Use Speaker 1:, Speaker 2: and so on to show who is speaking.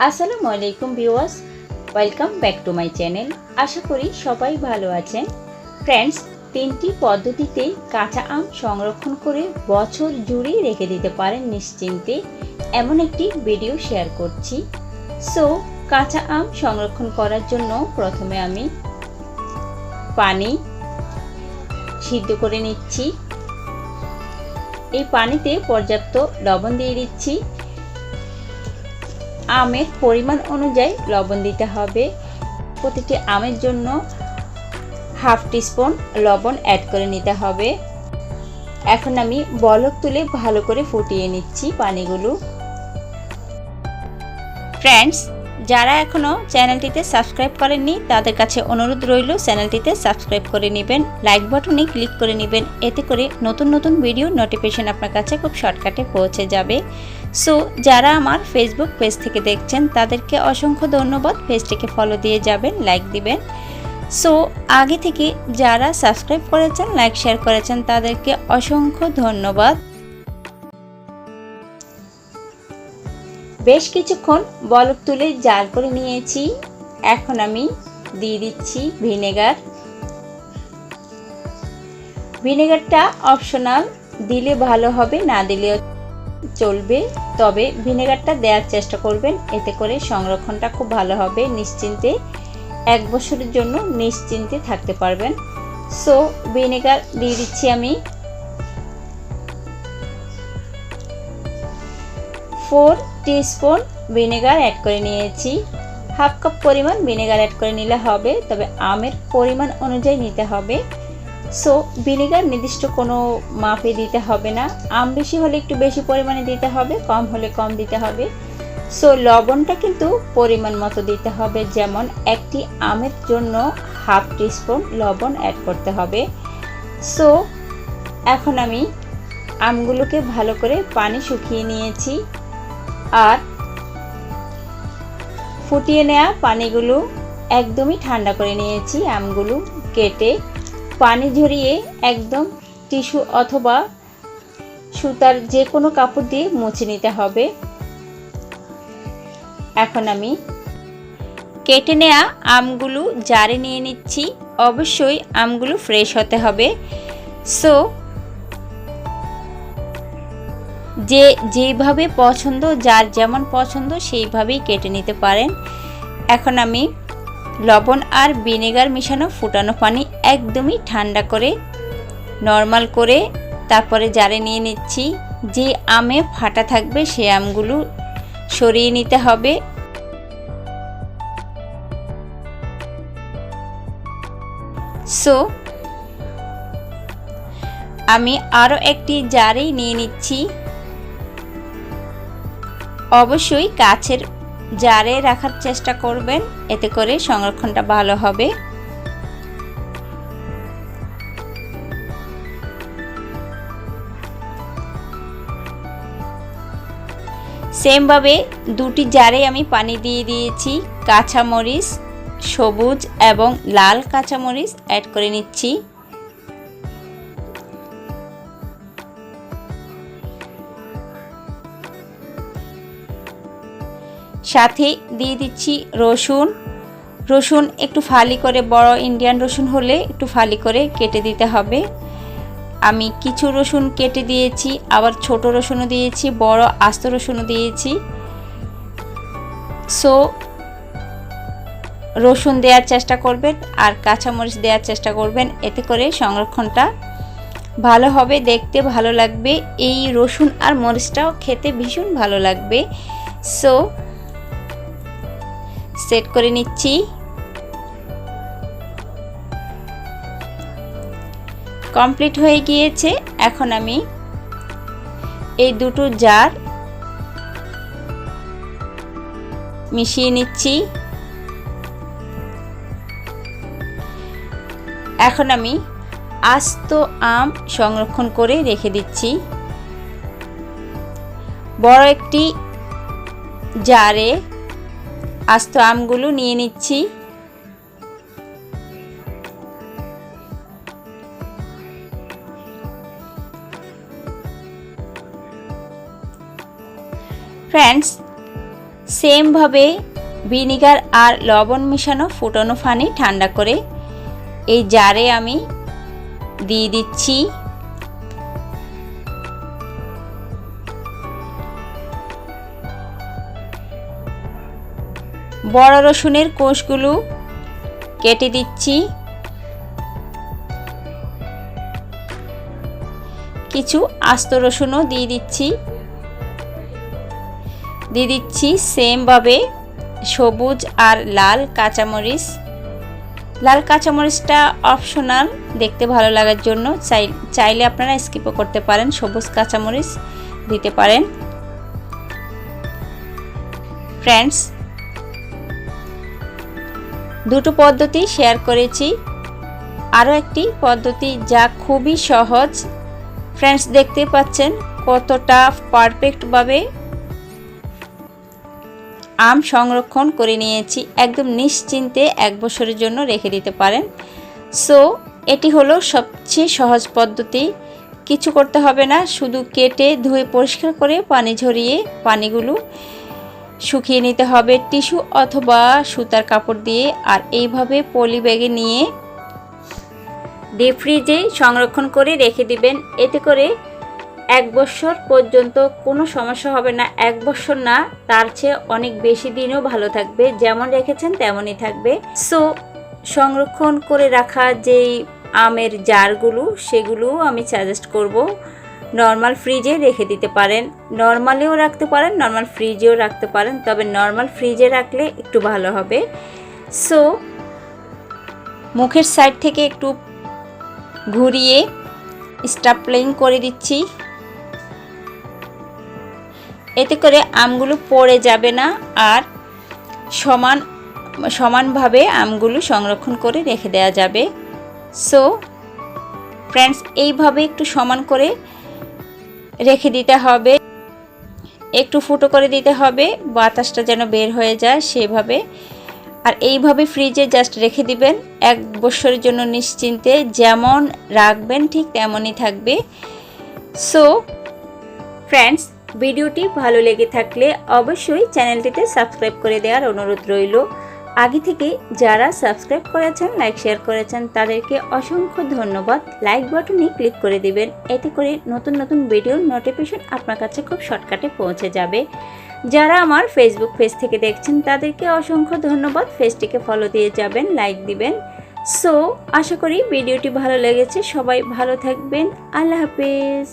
Speaker 1: আসসালামু আলাইকুম viewers, welcome back to my channel. আশা করি সবাই ভালো আছেন। ফ্রেন্ডস, 3টি পদ্ধতিতে কাঁচা আম সংরক্ষণ করে বছর জুড়ে রেখে দিতে পারেন নিশ্চিন্তে, এমন একটি ভিডিও শেয়ার করছি। সো কাঁচা আম সংরক্ষণ করার জন্য প্রথমে আমি পানি সিদ্ধ করে নিচ্ছি। এই পানিতে পর্যাপ্ত লবণ দিয়ে দিচ্ছি। আমের পরিমাণ অনুযায়ী লবণ দিতে হবে। প্রতিটি আমের জন্য হাফ টিস্পুন লবণ অ্যাড করে নিতে হবে। এখন আমি বলক তুলে ভালো করে ফুটিয়ে নিচ্ছি পানিগুলো। ফ্রেন্ডস, যারা এখনও চ্যানেলটিতে সাবস্ক্রাইব করেননি তাদের কাছে অনুরোধ রইল চ্যানেলটিতে সাবস্ক্রাইব করে নেবেন, লাইক বাটনে ক্লিক করে নেবেন। এতে করে নতুন নতুন ভিডিও নোটিফিকেশন আপনার কাছে খুব শর্টকাটে পৌঁছে যাবে। সো যারা আমার ফেসবুক পেজ থেকে দেখছেন তাদেরকে অসংখ্য ধন্যবাদ। পেজটিকে ফলো দিয়ে যাবেন, লাইক দিবেন। সো আগে থেকে যারা সাবস্ক্রাইব করেছেন, লাইক শেয়ার করেছেন তাদেরকে অসংখ্য ধন্যবাদ। বেশ কিছুক্ষণ বলক তুলে জাল করে নিয়েছি। এখন আমি দিয়ে দিচ্ছি ভিনেগার। ভিনেগারটা অপশনাল, দিলে ভালো হবে, না দিলেও চলবে, তবে ভিনেগারটা দেওয়ার চেষ্টা করবেন। এতে করে সংরক্ষণটা খুব ভালো হবে, নিশ্চিন্তে 1 বছরের জন্য নিশ্চিন্তে থাকতে পারবেন। সো ভিনেগার দিয়ে দিচ্ছি আমি 4 টিস্পুন ভিনেগার অ্যাড করে নিয়েছি। হাফ কাপ পরিমাণ ভিনেগার অ্যাড করে নিলে হবে, তবে আমের পরিমাণ অনুযায়ী নিতে হবে। সো ভিনেগার নির্দিষ্ট কোনো মাপে দিতে হবে না। আম বেশি হলে একটু বেশি পরিমাণে দিতে হবে, কম হলে কম দিতে হবে। সো লবণটা কিন্তু পরিমাণ মতো দিতে হবে, যেমন একটি আমের জন্য হাফ টিস্পুন লবণ অ্যাড করতে হবে। সো এখন আমি আমগুলোকে ভালো করে পানি শুকিয়ে নিয়েছি, আর ফুটিয়ে নেওয়া পানিগুলো একদমই ঠান্ডা করে নিয়েছি। আমগুলো কেটে পানি ঝরিয়ে একদম টিস্যু অথবা সুতার যে কোনো কাপড় দিয়ে মুছে নিতে হবে। এখন আমি কেটে নেওয়া আমগুলো জারে নিয়ে নিচ্ছি। অবশ্যই আমগুলো ফ্রেশ হতে হবে। সো যেভাবে পছন্দ, যার যেমন পছন্দ সেইভাবেই কেটে নিতে পারেন। এখন আমি লবণ আর ভিনেগার মিশানো ফুটানো পানি একদমই ঠান্ডা করে নর্মাল করে তারপরে জারে নিয়ে নিচ্ছি। যে আমে ফাটা থাকবে সে আমগুলো সরিয়ে নিতে হবে। সো আমি আরও একটি জারে নিয়ে নিচ্ছি। অবশ্যই কাচের জারে রাখার চেষ্টা করবেন, এতে করে সংরক্ষণটা ভালো হবে। সেমভাবে 2টি জারে আমি পানি দিয়ে দিয়েছি। কাঁচামরিচ, সবুজ এবং লাল কাঁচামরিচ অ্যাড করে নিচ্ছি। সাথে দিয়ে দিচ্ছি রসুন। রসুন একটু ফালি করে, বড় ইন্ডিয়ান রসুন হলে একটু ফালি করে কেটে দিতে হবে। আমি কিছু রসুন কেটে দিয়েছি, আবার ছোট রসুনও দিয়েছি, বড় আস্ত রসুনও দিয়েছি। সো রসুন দেওয়ার চেষ্টা করবেন আর কাঁচামরিচ দেওয়ার চেষ্টা করবেন, এতে করে সংরক্ষণটা ভালো হবে, দেখতে ভালো লাগবে। এই রসুন আর মরিচটাও খেতে ভীষণ ভালো লাগবে। সো সেট করে নিচ্ছি। কমপ্লিট হয়ে গিয়েছে। এখন আমি এই দুটো জার মিশিয়ে নিচ্ছি। এখন আমি আস্ত আম সংরক্ষণ করে রেখে দিচ্ছি। বড় একটি জারে আস্ত আমগুলো নিয়ে নিচ্ছি। ফ্রেন্ডস, সেমভাবে ভিনিগার আর লবণ মেশানো ফুটানো পানি ঠান্ডা করে এই জারে আমি দিয়ে দিচ্ছি। বড় রসুনের কোষগুলো কেটে দিচ্ছি। কিছু আস্ত রসুনও দিয়ে দিচ্ছি সেমভাবে সবুজ আর লাল কাঁচামরিচ। লাল কাঁচামরিচটা অপশনাল, দেখতে ভালো লাগার জন্য, চাইলে আপনারা স্কিপও করতে পারেন, সবুজ কাঁচামরিচ দিতে পারেন। ফ্রেন্ডস, দুটো পদ্ধতি শেয়ার করেছি, আরও একটি পদ্ধতি যা খুবই সহজ। ফ্রেন্ডস, দেখতে পাচ্ছেন কতটা পারফেক্টভাবে আম সংরক্ষণ করে নিয়েছি। একদম নিশ্চিন্তে 1 বছরের জন্য রেখে দিতে পারেন। সো এটি হলো সবচেয়ে সহজ পদ্ধতি। কিছু করতে হবে না, শুধু কেটে ধুয়ে পরিষ্কার করে পানি ঝরিয়ে পানিগুলো শুকিয়ে নিতে হবে টিস্যু অথবা সুতার কাপড় দিয়ে। আর এইভাবে পলি ব্যাগে নিয়ে ডিপ ফ্রিজে সংরক্ষণ করে রেখে দিবেন। এতে করে 1 বছর পর্যন্ত কোনো সমস্যা হবে না। 1 বছর না, তার চেয়ে অনেক বেশি দিনও ভালো থাকবে, যেমন রেখেছেন তেমনই থাকবে। সো সংরক্ষণ করে রাখা যেই আমের জারগুলো, সেগুলো আমি সাজেস্ট করব নর্মাল ফ্রিজে রেখে দিতে পারেন। নর্মালেও রাখতে পারেন, নর্মাল ফ্রিজেও রাখতে পারেন, তবে নর্মাল ফ্রিজে রাখলে একটু ভালো হবে। সো মুখের সাইড থেকে একটু ঘুরিয়ে স্টাপলিং করে দিচ্ছি। এতে করে আমগুলো পড়ে যাবে না আর সমানভাবে আমগুলো সংরক্ষণ করে রেখে দেওয়া যাবে। সো ফ্রেন্ডস, এইভাবে একটু সমান করে রেখে দিতে হবে, একটু ফুটো করে দিতে হবে, বাতাসটা যেন বের হয়ে যায় সেভাবে। আর এইভাবে ফ্রিজে জাস্ট রেখে দিবেন 1 বছরের জন্য নিশ্চিন্তে। যেমন রাখবেন ঠিক তেমনই থাকবে। সো ফ্রেন্ডস, ভিডিওটি ভালো লেগে থাকলে অবশ্যই চ্যানেলটিতে সাবস্ক্রাইব করে দেওয়ার অনুরোধ রইল। আগে থেকে যারা সাবস্ক্রাইব করেছেন, লাইক শেয়ার করেছেন, তাদেরকে অসংখ্য ধন্যবাদ। লাইক বাটনে ক্লিক করে দিবেন, এতে করে নতুন নতুন ভিডিওর নোটিফিকেশন আপনার কাছে খুব শর্টকাটে পৌঁছে যাবে। যারা আমার ফেসবুক পেজ থেকে দেখছেন, তাদেরকে অসংখ্য ধন্যবাদ। পেজটিকে ফলো দিয়ে যাবেন, লাইক দিবেন। সো আশা করি ভিডিওটি ভালো লেগেছে। সবাই ভালো থাকবেন। আল্লাহ হাফেজ।